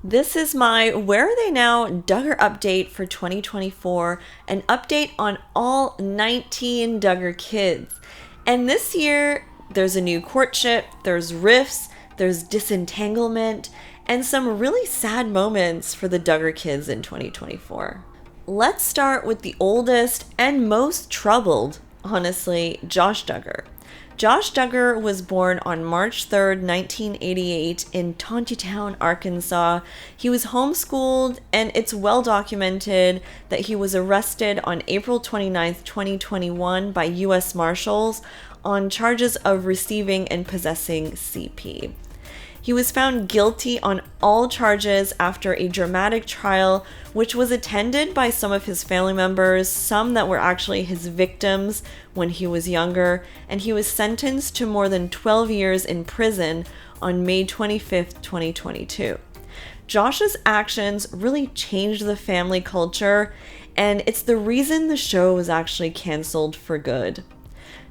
This is my Where Are They Now Duggar update for 2024, an update on all 19 Duggar kids. And this year, there's a new courtship, there's rifts, there's disentanglement, and some really sad moments for the Duggar kids in 2024. Let's start with the oldest and most troubled, honestly, Josh Duggar. Josh Duggar was born on March 3rd, 1988 in Tontitown, Arkansas. He was homeschooled, and it's well documented that he was arrested on April 29th, 2021 by U.S. Marshals on charges of receiving and possessing CP. He was found guilty on all charges after a dramatic trial, which was attended by some of his family members, some that were actually his victims when he was younger, and he was sentenced to more than 12 years in prison on May 25th, 2022. Josh's actions really changed the family culture, and it's the reason the show was actually canceled for good.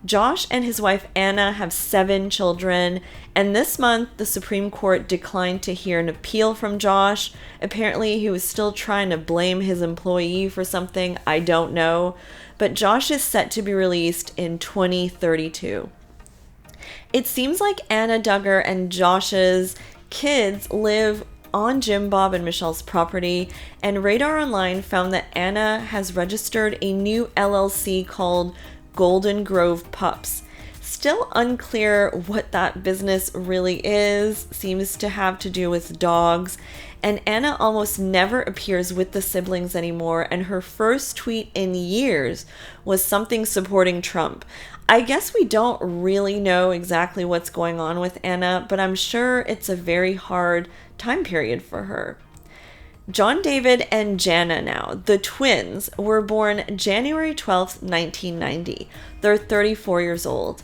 Josh and his wife Anna have 7 children, and this month the Supreme Court declined to hear an appeal from Josh. Apparently he was still trying to blame his employee for something, I don't know, but Josh is set to be released in 2032. It seems like Anna Duggar and Josh's kids live on Jim, Bob, and Michelle's property, and Radar Online found that Anna has registered a new LLC called Golden Grove Pups. Still unclear what that business really is, seems to have to do with dogs, and Anna almost never appears with the siblings anymore, and her first tweet in years was something supporting Trump. I guess we don't really know exactly what's going on with Anna, but I'm sure it's a very hard time period for her. John David and Jana now, the twins, were born January 12th, 1990. They're 34 years old.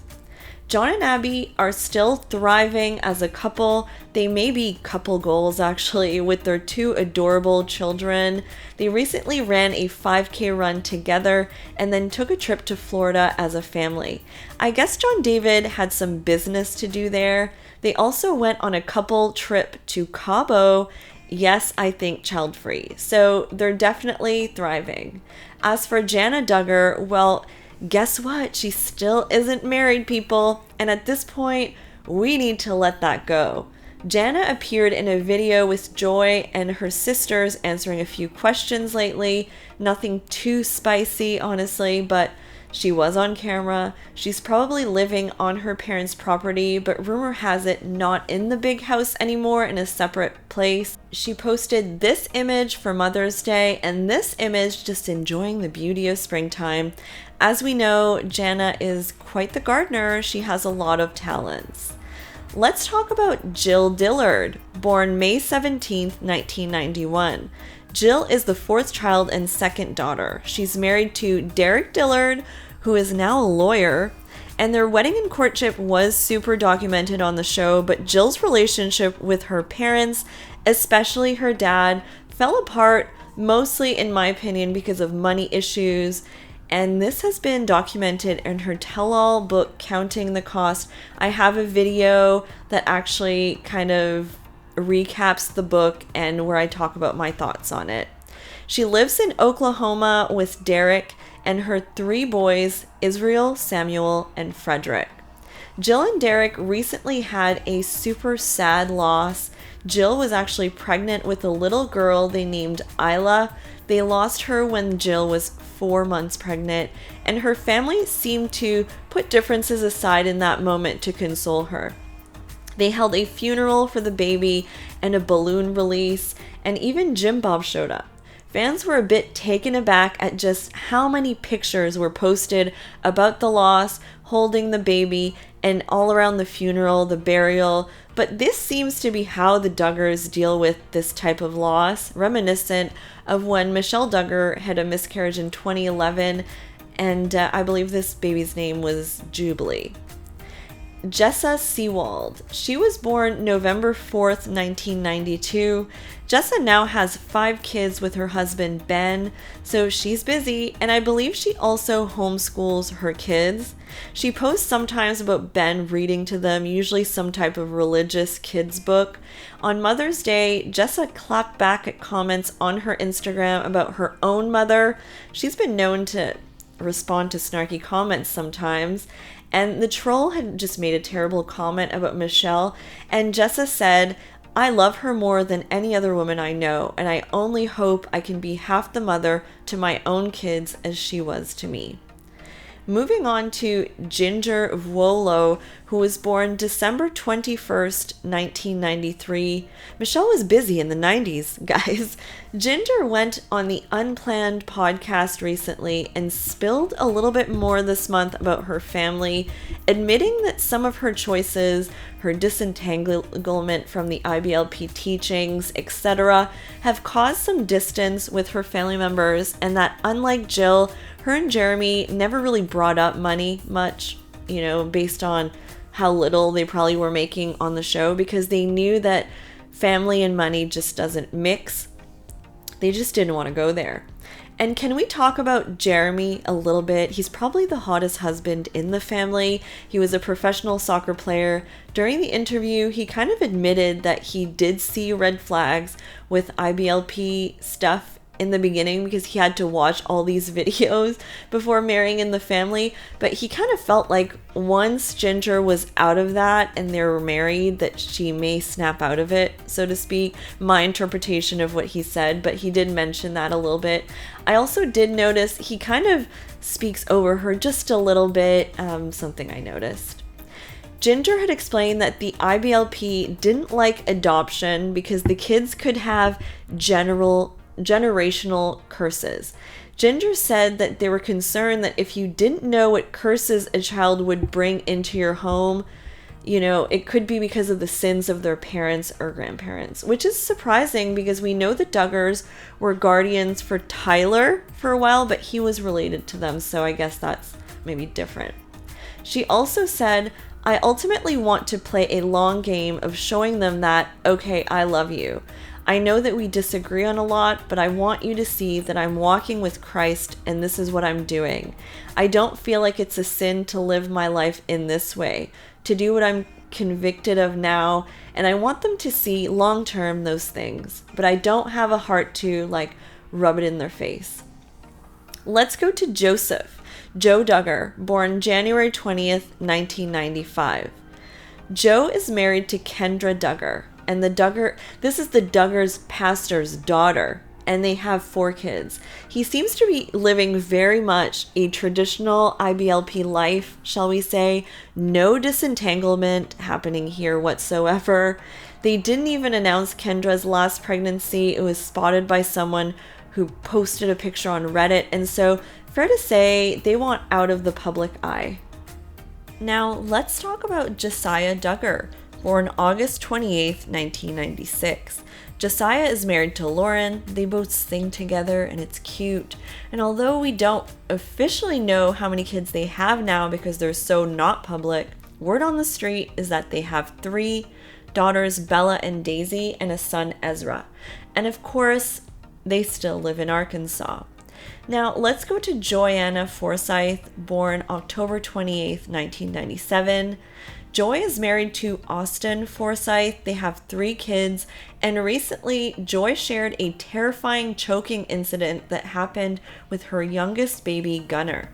John and Abby are still thriving as a couple. They may be couple goals actually with their 2 adorable children. They recently ran a 5K run together and then took a trip to Florida as a family. I guess John David had some business to do there. They also went on a couple trip to Cabo. Yes, I think child-free. So they're definitely thriving. As for Jana Duggar, well, guess what? She still isn't married, people. And at this point, we need to let that go. Jana appeared in a video with Joy and her sisters answering a few questions lately. Nothing too spicy, honestly, but she was on camera. She's probably living on her parents' property, but rumor has it not in the big house anymore, in a separate place. She posted this image for Mother's Day and this image just enjoying the beauty of springtime. As we know, Jana is quite the gardener. She has a lot of talents. Let's talk about Jill Dillard, born May 17th, 1991. Jill is the 4th child and 2nd daughter. She's married to Derek Dillard, who is now a lawyer, and their wedding and courtship was super documented on the show, but Jill's relationship with her parents, especially her dad, fell apart, mostly in my opinion because of money issues, and this has been documented in her tell-all book, Counting the Cost. I have a video that actually kind of recaps the book and where I talk about my thoughts on it. She lives in Oklahoma with Derek and her 3 boys, Israel, Samuel, and Frederick. Jill and Derek recently had a super sad loss. Jill was actually pregnant with a little girl they named Isla. They lost her when Jill was 4 months pregnant, and her family seemed to put differences aside in that moment to console her. They held a funeral for the baby and a balloon release, and even Jim Bob showed up. Fans were a bit taken aback at just how many pictures were posted about the loss, holding the baby, and all around the funeral, the burial. But this seems to be how the Duggars deal with this type of loss, reminiscent of when Michelle Duggar had a miscarriage in 2011, and I believe this baby's name was Jubilee. Jessa Seewald. She was born November 4th, 1992. Jessa now has 5 kids with her husband, Ben, so she's busy, and I believe she also homeschools her kids. She posts sometimes about Ben reading to them, usually some type of religious kids book. On Mother's Day, Jessa clapped back at comments on her Instagram about her own mother. She's been known to respond to snarky comments sometimes. And the troll had just made a terrible comment about Michelle, and Jessa said, "I love her more than any other woman I know, and I only hope I can be half the mother to my own kids as she was to me." Moving on to Jinger Vuolo, who was born December 21st, 1993. Michelle was busy in the 90s, guys. Jinger went on the Unplanned podcast recently and spilled a little bit more this month about her family, admitting that some of her choices, her disentanglement from the IBLP teachings, etc., have caused some distance with her family members, and that unlike Jill, her and Jeremy never really brought up money much, based on how little they probably were making on the show, because they knew that family and money just doesn't mix. They just didn't want to go there. And can we talk about Jeremy a little bit? He's probably the hottest husband in the family. He was a professional soccer player. During the interview, he kind of admitted that he did see red flags with IBLP stuff in the beginning because he had to watch all these videos before marrying in the family, but he kind of felt like once Jinger was out of that and they were married, that she may snap out of it, so to speak. My interpretation of what he said, but he did mention that a little bit. I also did notice he kind of speaks over her just a little bit, something I noticed. Jinger had explained that the IBLP didn't like adoption because the kids could have generational curses. Jinger said that they were concerned that if you didn't know what curses a child would bring into your home, it could be because of the sins of their parents or grandparents, which is surprising because we know the Duggars were guardians for Tyler for a while, but he was related to them, so I guess that's maybe different. She also said, "I ultimately want to play a long game of showing them that, okay, I love you. I know that we disagree on a lot, but I want you to see that I'm walking with Christ and this is what I'm doing. I don't feel like it's a sin to live my life in this way, to do what I'm convicted of now, and I want them to see long-term those things, but I don't have a heart to rub it in their face." Let's go to Joe Duggar, born January 20th, 1995. Joe is married to Kendra Duggar, and this is the Duggars' pastor's daughter, and they have 4 kids. He seems to be living very much a traditional IBLP life, shall we say. No disentanglement happening here whatsoever. They didn't even announce Kendra's last pregnancy. It was spotted by someone who posted a picture on Reddit, and so fair to say they want out of the public eye. Now let's talk about Josiah Duggar, born August 28th, 1996. Josiah is married to Lauren. They both sing together and it's cute. And although we don't officially know how many kids they have now because they're so not public, word on the street is that they have 3 daughters, Bella and Daisy, and a son, Ezra. And of course, they still live in Arkansas. Now let's go to Johanna Forsyth, born October 28th, 1997. Joy is married to Austin Forsyth. They have 3 kids, and recently Joy shared a terrifying choking incident that happened with her youngest baby, Gunnar.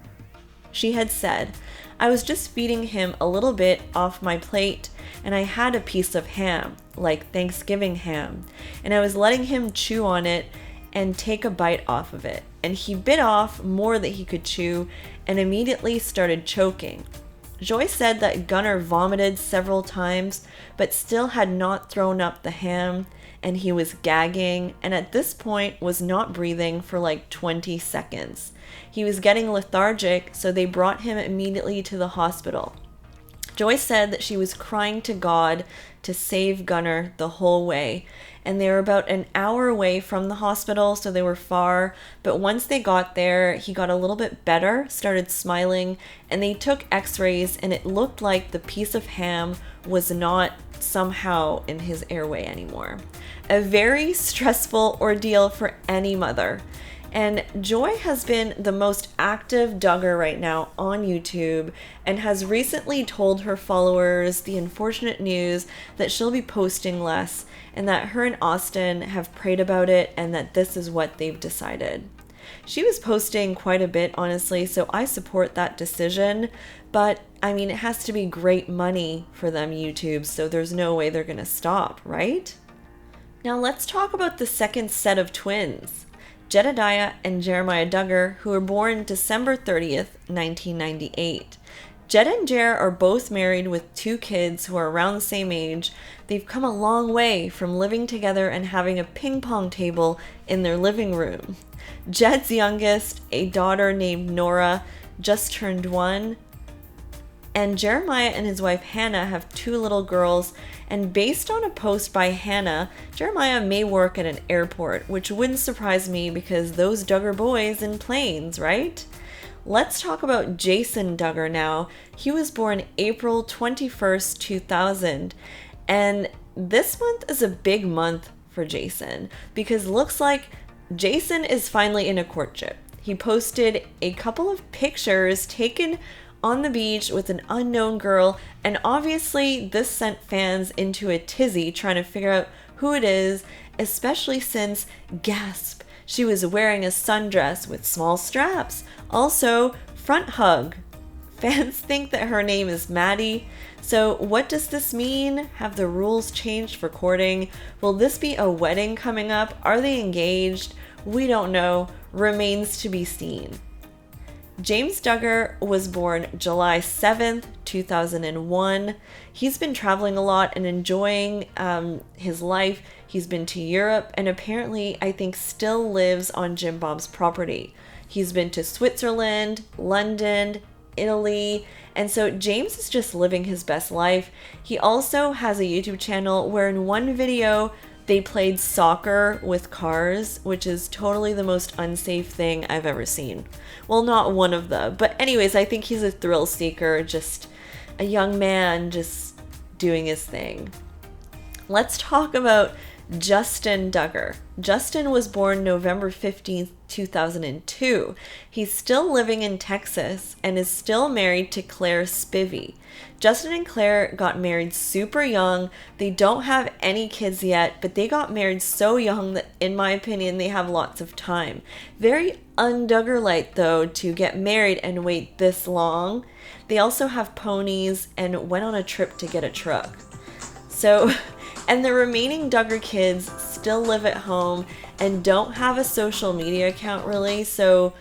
She had said, "I was just feeding him a little bit off my plate, and I had a piece of ham, like Thanksgiving ham, and I was letting him chew on it and take a bite off of it, and he bit off more than he could chew and immediately started choking." Joy said that Gunnar vomited several times, but still had not thrown up the ham, and he was gagging, and at this point was not breathing for 20 seconds. He was getting lethargic, so they brought him immediately to the hospital. Joy said that she was crying to God to save Gunnar the whole way, and they were about an hour away from the hospital, so they were far. But once they got there, he got a little bit better, started smiling, and they took x-rays, and it looked like the piece of ham was not somehow in his airway anymore. A very stressful ordeal for any mother. And Joy has been the most active Duggar right now on YouTube and has recently told her followers the unfortunate news that she'll be posting less and that her and Austin have prayed about it and that this is what they've decided. She was posting quite a bit, honestly, so I support that decision. But, I mean, it has to be great money for them, YouTube, so there's no way they're going to stop, right? Now let's talk about the second set of twins. Jedidiah and Jeremiah Duggar, who were born December 30th, 1998. Jed and Jer are both married with 2 kids who are around the same age. They've come a long way from living together and having a ping pong table in their living room. Jed's youngest, a daughter named Nora, just turned 1. And Jeremiah and his wife Hannah have 2 little girls, and based on a post by Hannah, Jeremiah may work at an airport, which wouldn't surprise me because those Duggar boys in planes, right? Let's talk about Jason Duggar now. He was born April 21st, 2000, and this month is a big month for Jason because looks like Jason is finally in a courtship. He posted a couple of pictures taken on the beach with an unknown girl, and obviously this sent fans into a tizzy trying to figure out who it is, especially since, gasp, she was wearing a sundress with small straps. Also, front hug. Fans think that her name is Maddie. So what does this mean? Have the rules changed for courting? Will this be a wedding coming up? Are they engaged? We don't know. Remains to be seen. James Duggar was born July 7th, 2001. He's been traveling a lot and enjoying his life. He's been to Europe and apparently, I think, still lives on Jim Bob's property. He's been to Switzerland, London, Italy, and so James is just living his best life. He also has a YouTube channel where in one video, they played soccer with cars, which is totally the most unsafe thing I've ever seen. Well, not one of them, but anyways, I think he's a thrill seeker, just a young man just doing his thing. Let's talk about Justin Duggar. Justin was born November 15th, 2002. He's still living in Texas and is still married to Claire Spivey. Justin and Claire got married super young. They don't have any kids yet, but they got married so young that, in my opinion, they have lots of time. Very un-Duggar-like, though, to get married and wait this long. They also have ponies and went on a trip to get a truck. So, and the remaining Duggar kids still live at home and don't have a social media account really, so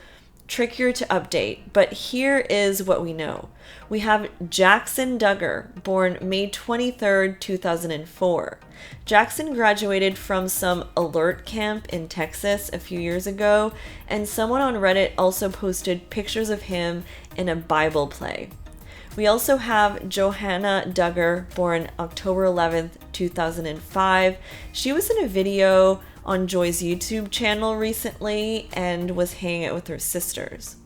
trickier to update. But here is what we know. We have Jackson Duggar, born May 23rd, 2004. Jackson graduated from some alert camp in Texas a few years ago, and someone on Reddit also posted pictures of him in a Bible play. We also have Johanna Duggar, born October 11th, 2005. She was in a video on Joy's YouTube channel recently and was hanging out with her sisters.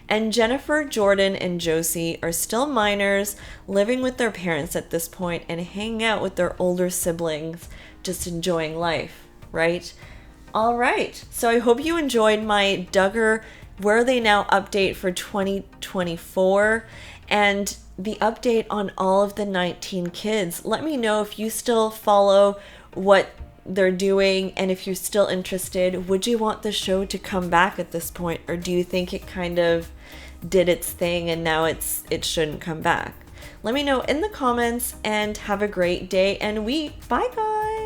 And Jennifer, Jordan, and Josie are still minors, living with their parents at this point and hanging out with their older siblings, just enjoying life, right? All right, so I hope you enjoyed my Duggar Where Are They Now update for 2024 and the update on all of the 19 kids. Let me know if you still follow what they're doing and if you're still interested. Would you want the show to come back at this point, or do you think it kind of did its thing and now it shouldn't come back? Let me know in the comments and have a great day and week. Bye guys.